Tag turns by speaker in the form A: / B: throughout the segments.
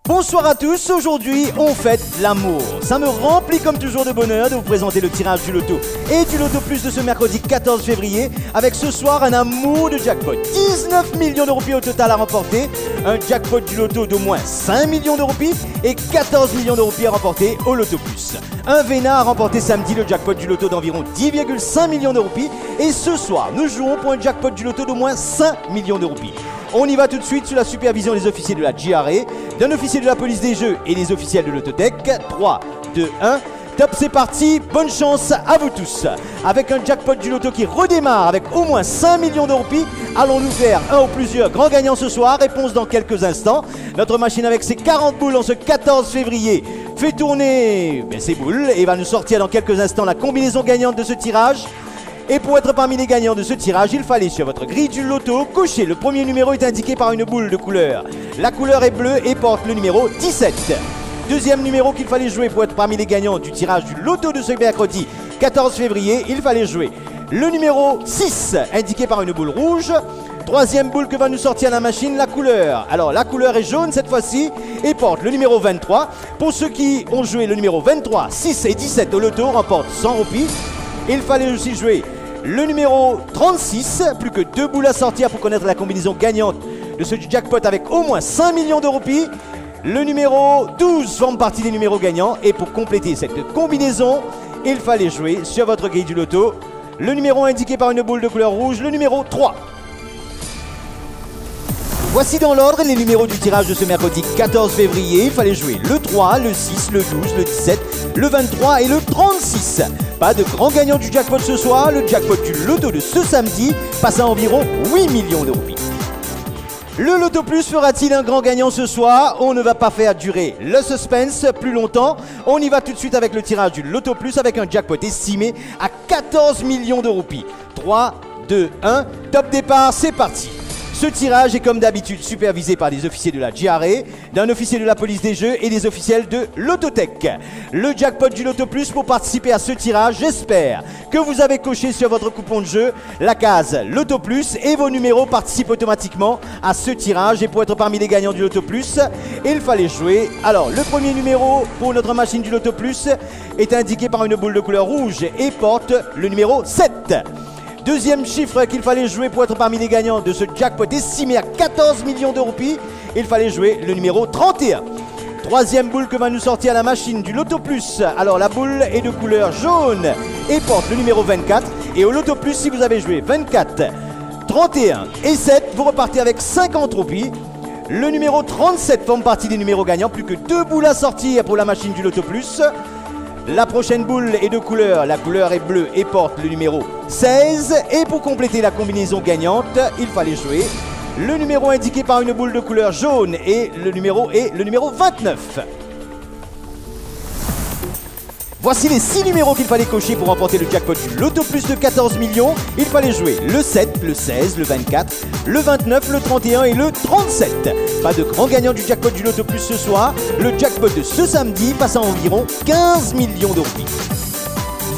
A: Bonsoir à tous, aujourd'hui on fête l'amour. Ça me remplit comme toujours de bonheur de vous présenter le tirage du loto et du loto plus de ce mercredi 14 février avec ce soir un amour de jackpot. 19 millions de roupies au total à remporter, un jackpot du loto d'au moins 5 millions de roupies et 14 millions de roupies à remporter au loto plus. Un Vénat a remporté samedi le jackpot du loto d'environ 10,5 millions de roupies et ce soir nous jouons pour un jackpot du loto d'au moins 5 millions de roupies. On y va tout de suite sous la supervision des officiers de la GRA, d'un officier de la police des jeux et des officiels de l'autotech. 3, 2, 1, top, c'est parti, bonne chance à vous tous. Avec un jackpot du loto qui redémarre avec au moins 5 millions de roupies, allons-nous faire un ou plusieurs grands gagnants ce soir? Réponse dans quelques instants. Notre machine avec ses 40 boules en ce 14 février fait tourner ses boules et va nous sortir dans quelques instants la combinaison gagnante de ce tirage. Et pour être parmi les gagnants de ce tirage, il fallait sur votre grille du loto cocher. Le premier numéro est indiqué par une boule de couleur. La couleur est bleue et porte le numéro 17. Deuxième numéro qu'il fallait jouer pour être parmi les gagnants du tirage du loto de ce mercredi 14 février, il fallait jouer le numéro 6 indiqué par une boule rouge. Troisième boule que va nous sortir la machine, la couleur. Alors la couleur est jaune cette fois-ci et porte le numéro 23. Pour ceux qui ont joué le numéro 23, 6 et 17 au loto remportent 100 roupies. Il fallait aussi jouer le numéro 36, plus que 2 boules à sortir pour connaître la combinaison gagnante de ce jackpot avec au moins 5 millions de roupies. Le numéro 12 forme partie des numéros gagnants et pour compléter cette combinaison, il fallait jouer sur votre grille du loto le numéro indiqué par une boule de couleur rouge, le numéro 3. Voici dans l'ordre les numéros du tirage de ce mercredi 14 février. Il fallait jouer le 3, le 6, le 12, le 17, le 23 et le 36. Pas de grand gagnant du jackpot ce soir. Le jackpot du loto de ce samedi passe à environ 8 millions de roupies. Le loto plus fera-t-il un grand gagnant ce soir? On ne va pas faire durer le suspense plus longtemps. On y va tout de suite avec le tirage du loto plus avec un jackpot estimé à 14 millions de roupies. 3, 2, 1, top départ, c'est parti. Ce tirage est comme d'habitude supervisé par des officiers de la GRA, d'un officier de la police des jeux et des officiels de l'autotech. Le jackpot du loto plus pour participer à ce tirage, j'espère que vous avez coché sur votre coupon de jeu la case loto plus et vos numéros participent automatiquement à ce tirage. Et pour être parmi les gagnants du loto plus, il fallait jouer. Alors le premier numéro pour notre machine du loto plus est indiqué par une boule de couleur rouge et porte le numéro 7. Deuxième chiffre qu'il fallait jouer pour être parmi les gagnants de ce jackpot estimé à 14 millions de roupies, il fallait jouer le numéro 31. Troisième boule que va nous sortir la machine du loto plus. Alors la boule est de couleur jaune et porte le numéro 24. Et au loto plus, si vous avez joué 24, 31 et 7, vous repartez avec 50 roupies. Le numéro 37 forme partie des numéros gagnants. Plus que 2 boules à sortir pour la machine du loto plus. La prochaine boule est de couleur, la couleur est bleue et porte le numéro 16. Et pour compléter la combinaison gagnante, il fallait jouer le numéro indiqué par une boule de couleur jaune et le numéro est le numéro 29. Voici les 6 numéros qu'il fallait cocher pour remporter le jackpot du loto plus de 14 millions. Il fallait jouer le 7, le 16, le 24, le 29, le 31 et le 37. Pas de grand gagnant du jackpot du loto plus ce soir. Le jackpot de ce samedi passe à environ 15 millions de roupies.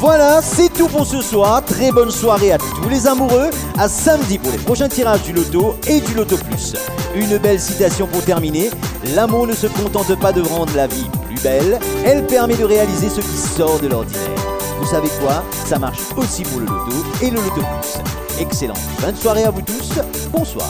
A: Voilà, c'est tout pour ce soir. Très bonne soirée à tous les amoureux. À samedi pour les prochains tirages du loto et du loto plus. Une belle citation pour terminer. L'amour ne se contente pas de rendre la vie plus belle. Elle permet de réaliser ce qui sort de l'ordinaire. Vous savez quoi? Ça marche aussi pour le loto et le loto plus. Excellente fin de soirée à vous tous. Bonsoir.